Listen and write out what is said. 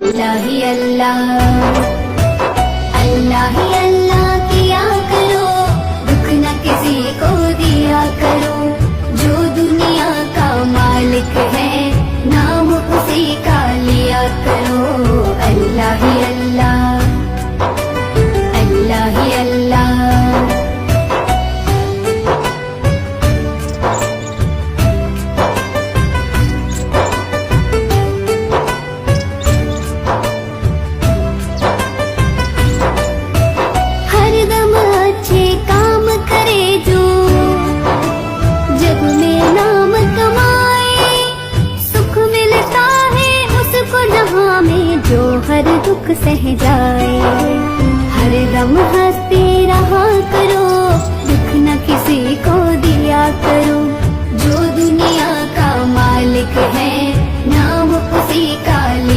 अल्लाह ही अल्लाह, अल्लाह ही अल्लाह किया करो, दुख न किसी को दिया करो। जो दुनिया का मालिक है, नाम उसी का लिया करो। अल्लाह ही अल्लाह, अल्लाह ही अल्लाह। जो हर दुख सह जाए, हर दम हंसते रहा करो, दुख न किसी को दिया करो। जो दुनिया का मालिक है, नाम उसी का लिया